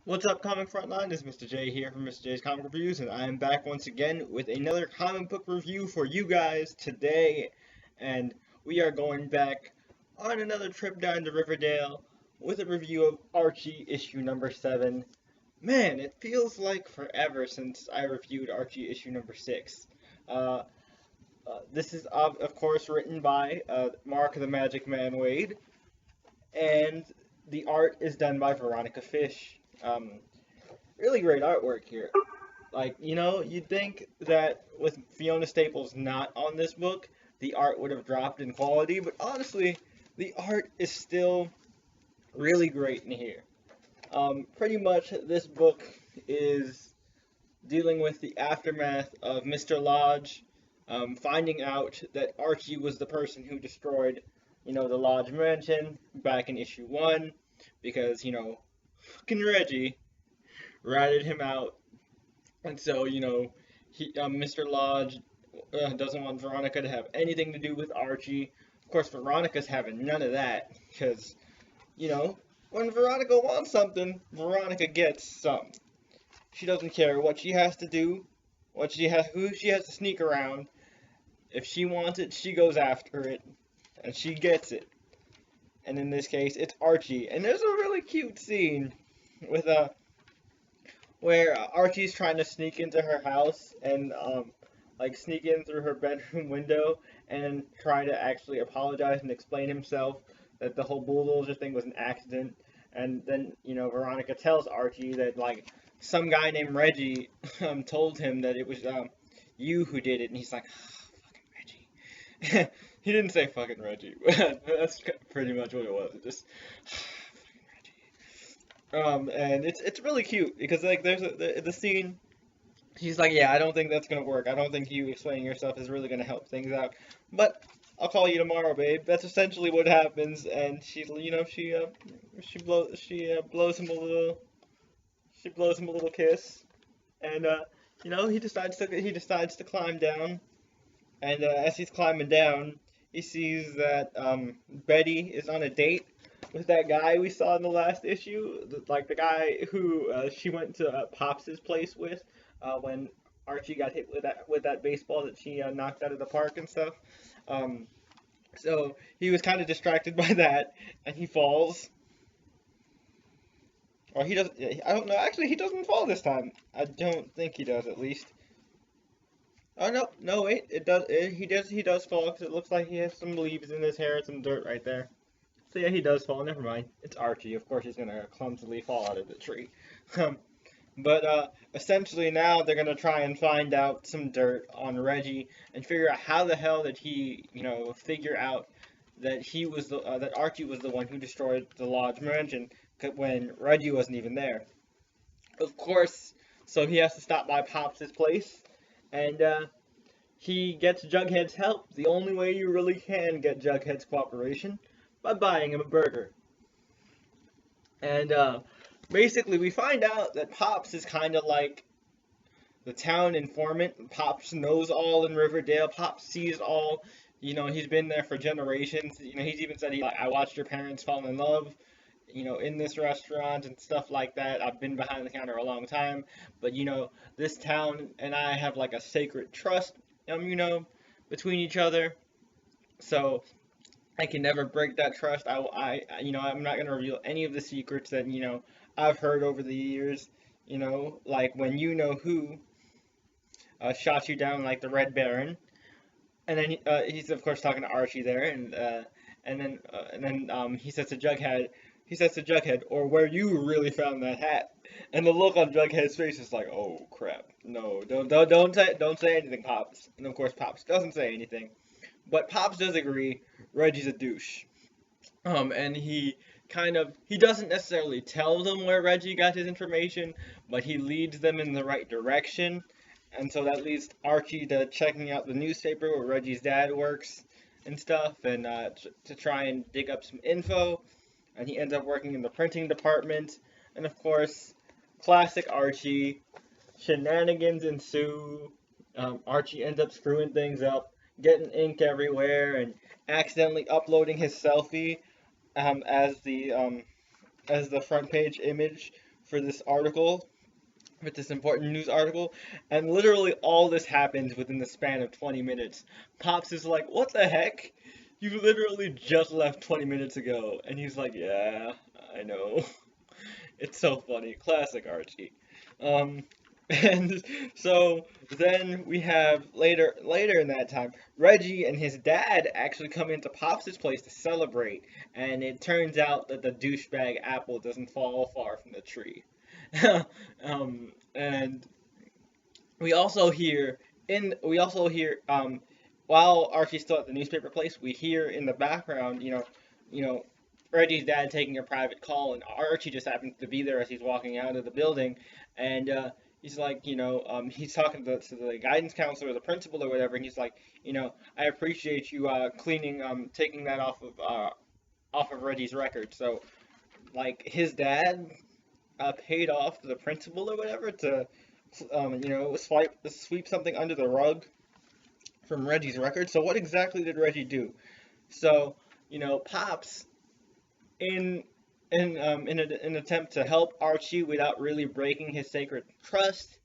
What's up, Comic Frontline? This is Mr. J here from Mr. J's Comic Reviews, and I am back once again with another comic book review for you guys today. And we are going back on another trip down to Riverdale with a review of Archie issue number 7. Man, it feels like forever since I reviewed Archie issue number 6. Uh, this is, of course, written by Mark the Magic Man Wade, and the art is done by Veronica Fish. Really great artwork here. Like, you'd think that with Fiona Staples not on this book, the art would have dropped in quality, but honestly, the art is still really great in here. Pretty much, this book is dealing with the aftermath of Mr. Lodge finding out that Archie was the person who destroyed, the Lodge mansion back in issue 1, because, fucking Reggie ratted him out. And so, Mr. Lodge doesn't want Veronica to have anything to do with Archie. Of course, Veronica's having none of that, because, when Veronica wants something, Veronica gets some. She doesn't care what she has to do, who she has to sneak around. If she wants it, she goes after it, and she gets it. And in this case, it's Archie. And there's a really cute scene with where Archie's trying to sneak into her house and sneak in through her bedroom window and try to actually apologize and explain himself that the whole bulldozer thing was an accident. And then Veronica tells Archie that some guy named Reggie told him that it was you who did it, and he's like, oh, fucking Reggie. He didn't say fucking Reggie. That's pretty much what it was. It just and it's really cute because there's the scene. She's like, yeah, I don't think that's gonna work. I don't think you explaining yourself is really gonna help things out. But I'll call you tomorrow, babe. That's essentially what happens. And she blows him a little kiss, and he decides to climb down. And as he's climbing down, he sees that Betty is on a date with that guy we saw in the last issue, the guy who she went to Pops's place with when Archie got hit with that baseball that she knocked out of the park and stuff. So he was kind of distracted by that, and he falls. Or he doesn't. I don't know. Actually, he doesn't fall this time. I don't think he does, at least. Oh no, wait. He does fall because it looks like he has some leaves in his hair and some dirt right there. So yeah, he does fall. Never mind. It's Archie. Of course, he's gonna clumsily fall out of the tree. But essentially now they're gonna try and find out some dirt on Reggie and figure out how the hell did he, figure out that that Archie was the one who destroyed the Lodge mansion when Reggie wasn't even there. Of course, so he has to stop by Pops' place, and he gets Jughead's help. The only way you really can get Jughead's cooperation, by buying him a burger. And basically, we find out that Pops is kind of like the town informant. Pops knows all in Riverdale. Pops sees all. He's been there for generations. He's even said, I watched your parents fall in love, in this restaurant and stuff like that. I've been behind the counter a long time. But, this town and I have a sacred trust, between each other. So I can never break that trust. I'm not gonna reveal any of the secrets that I've heard over the years. Like when who shot you down like the Red Baron, and then he's of course talking to Archie there, and then he says to Jughead, or where you really found that hat. And the look on Jughead's face is like, oh crap, no, don't say anything, Pops. And of course Pops doesn't say anything. But Pops does agree Reggie's a douche. And he doesn't necessarily tell them where Reggie got his information, but he leads them in the right direction. And so that leads Archie to checking out the newspaper where Reggie's dad works and stuff, and to try and dig up some info. And he ends up working in the printing department. And of course, classic Archie, shenanigans ensue. Archie ends up screwing things up, getting ink everywhere, and accidentally uploading his selfie as the front page image for this article, with this important news article, and literally all this happens within the span of 20 minutes. Pops is like, "What the heck? You literally just left 20 minutes ago." And he's like, "Yeah, I know." It's so funny. Classic Archie. Um, and so then we have later in that time, Reggie and his dad actually come into Pops' place to celebrate, and it turns out that the douchebag apple doesn't fall far from the tree. And we also hear while Archie's still at the newspaper place, we hear in the background, you know, Reggie's dad taking a private call, and Archie just happens to be there as he's walking out of the building, and he's like, he's talking to the guidance counselor, or the principal, or whatever, and he's like, I appreciate you taking that off of Reggie's record. So, like, his dad paid off the principal or whatever to, sweep something under the rug from Reggie's record. So what exactly did Reggie do? So, Pops, in an attempt to help Archie without really breaking his sacred trust,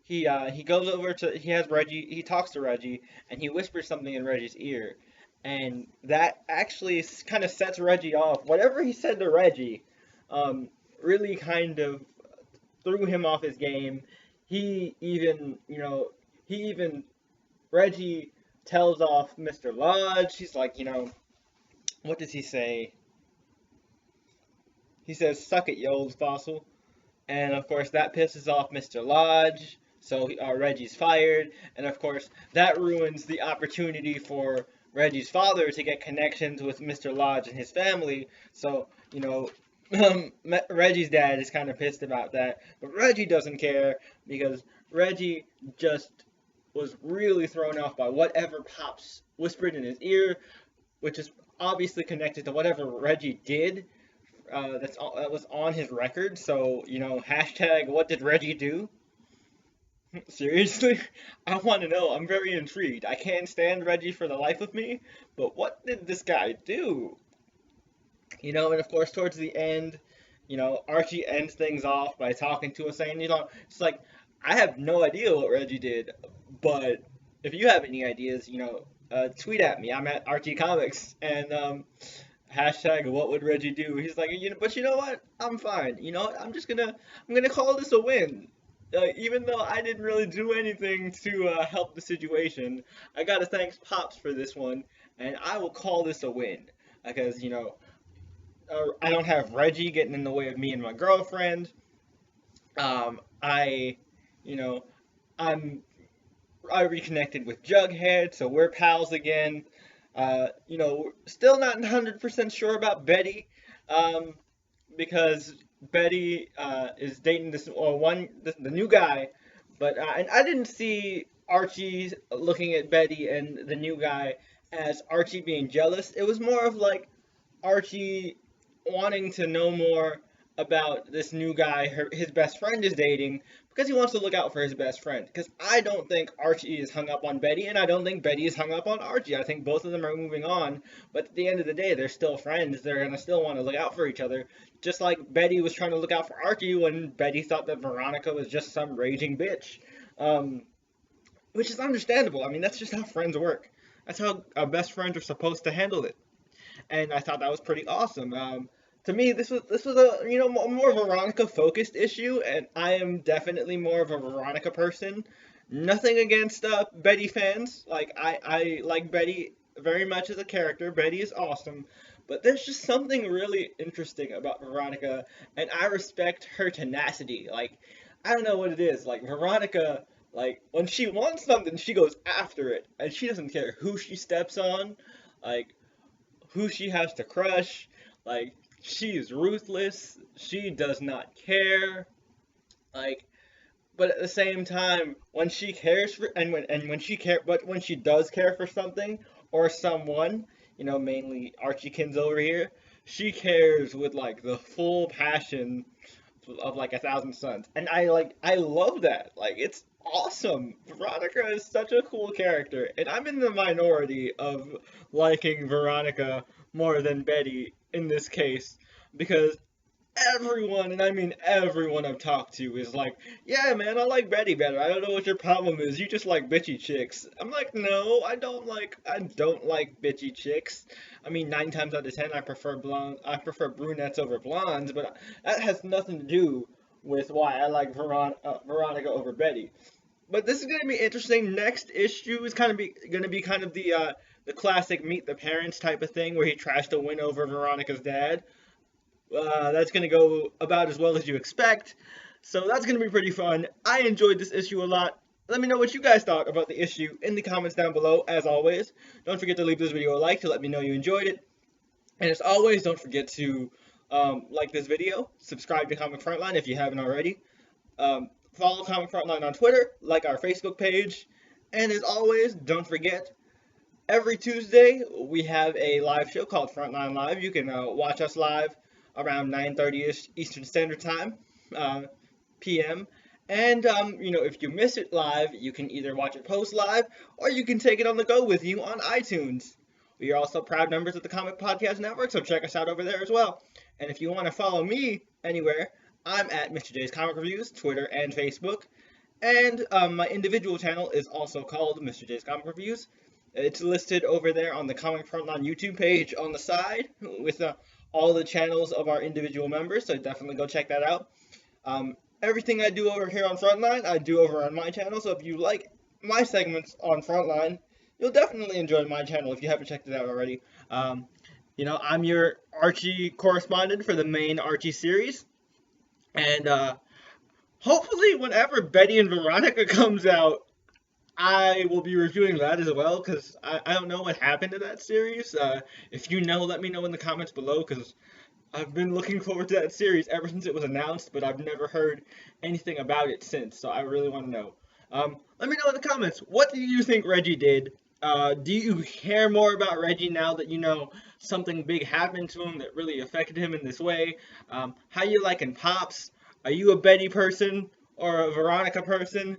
he goes over to he talks to Reggie, and he whispers something in Reggie's ear, and that actually kind of sets Reggie off. Whatever he said to Reggie, really kind of threw him off his game. He even, Reggie tells off Mr. Lodge. He's like, what does he say? He says, "Suck it, you old fossil." And of course, that pisses off Mr. Lodge. So Reggie's fired. And of course, that ruins the opportunity for Reggie's father to get connections with Mr. Lodge and his family. So, Reggie's dad is kind of pissed about that. But Reggie doesn't care, because Reggie just was really thrown off by whatever Pops whispered in his ear, which is obviously connected to whatever Reggie did. That was on his record. So, hashtag what did Reggie do? Seriously? I want to know. I'm very intrigued. I can't stand Reggie for the life of me, but what did this guy do? And of course, towards the end, Archie ends things off by talking to us, saying, it's like, I have no idea what Reggie did, but if you have any ideas, tweet at me. I'm at Archie Comics, and hashtag what would Reggie do? He's like, but you know what? I'm fine. I'm gonna call this a win. Even though I didn't really do anything to help the situation, I gotta thank Pops for this one, and I will call this a win. Because, I don't have Reggie getting in the way of me and my girlfriend. I, you know, I reconnected with Jughead, so we're pals again. Still not 100% sure about Betty, because Betty is dating the new guy, but and I didn't see Archie looking at Betty and the new guy as Archie being jealous. It was more of like Archie wanting to know more about this new guy his best friend is dating, because he wants to look out for his best friend. Because I don't think Archie is hung up on Betty, and I don't think Betty is hung up on Archie. I think both of them are moving on, but at the end of the day, they're still friends. They're going to still want to look out for each other, just like Betty was trying to look out for Archie when Betty thought that Veronica was just some raging bitch. Which is understandable. I mean, that's just how friends work. That's how best friends are supposed to handle it. And I thought that was pretty awesome. To me, this was a more Veronica focused issue, and I am definitely more of a Veronica person. Nothing against Betty fans. Like I like Betty very much as a character. Betty is awesome, but there's just something really interesting about Veronica, and I respect her tenacity. Like, I don't know what it is. Like, Veronica, like, when she wants something, she goes after it, and she doesn't care who she steps on, like who she has to crush. Like, she is ruthless. She does not care. Like, but at the same time, when she cares for when she does care for something or someone, mainly Archiekins over here, she cares with like the full passion of like 1,000 suns, and I love that. Like, it's awesome. Veronica is such a cool character, and I'm in the minority of liking Veronica more than Betty in this case, because everyone, and I mean everyone I've talked to is like, yeah, man, I like Betty better. I don't know what your problem is. You just like bitchy chicks. I'm like, no, I don't like bitchy chicks. I mean, 9 times out of 10, I prefer brunettes over blondes, but that has nothing to do with why I like Veronica over Betty. But this is gonna be interesting. Next issue is gonna be kind of the classic meet the parents type of thing where he tries to win over Veronica's dad. That's going to go about as well as you expect. So that's going to be pretty fun. I enjoyed this issue a lot. Let me know what you guys thought about the issue in the comments down below, as always. Don't forget to leave this video a like to let me know you enjoyed it. And as always, don't forget to like this video, subscribe to Comic Frontline if you haven't already. Follow Comic Frontline on Twitter, like our Facebook page. And as always, don't forget, every Tuesday we have a live show called Frontline Live. You can watch us live around 9:30ish Eastern Standard Time, PM. And if you miss it live, you can either watch it post live or you can take it on the go with you on iTunes. We are also proud members of the Comic Podcast Network, so check us out over there as well. And if you want to follow me anywhere, I'm at Mr. J's Comic Reviews, Twitter and Facebook. And my individual channel is also called Mr. J's Comic Reviews. It's listed over there on the Comic Frontline YouTube page on the side with all the channels of our individual members, so definitely go check that out. Everything I do over here on Frontline, I do over on my channel, so if you like my segments on Frontline, you'll definitely enjoy my channel if you haven't checked it out already. I'm your Archie correspondent for the main Archie series, and hopefully whenever Betty and Veronica comes out, I will be reviewing that as well, because I don't know what happened to that series. If you know, let me know in the comments below, because I've been looking forward to that series ever since it was announced, but I've never heard anything about it since, so I really want to know. Let me know in the comments, what do you think Reggie did? Do you care more about Reggie now that you know something big happened to him that really affected him in this way? How you liking Pops? Are you a Betty person or a Veronica person?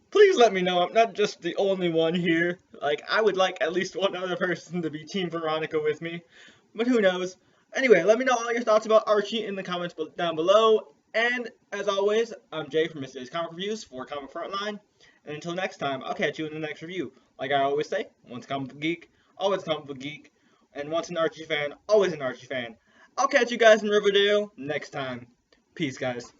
Please let me know. I'm not just the only one here. Like, I would like at least one other person to be Team Veronica with me. But who knows? Anyway, let me know all your thoughts about Archie in the comments down below. And, as always, I'm Jay from Mr. J's Comic Reviews for Comic Frontline. And until next time, I'll catch you in the next review. Like I always say, once a comic book geek, always a comic book geek. And once an Archie fan, always an Archie fan. I'll catch you guys in Riverdale next time. Peace, guys.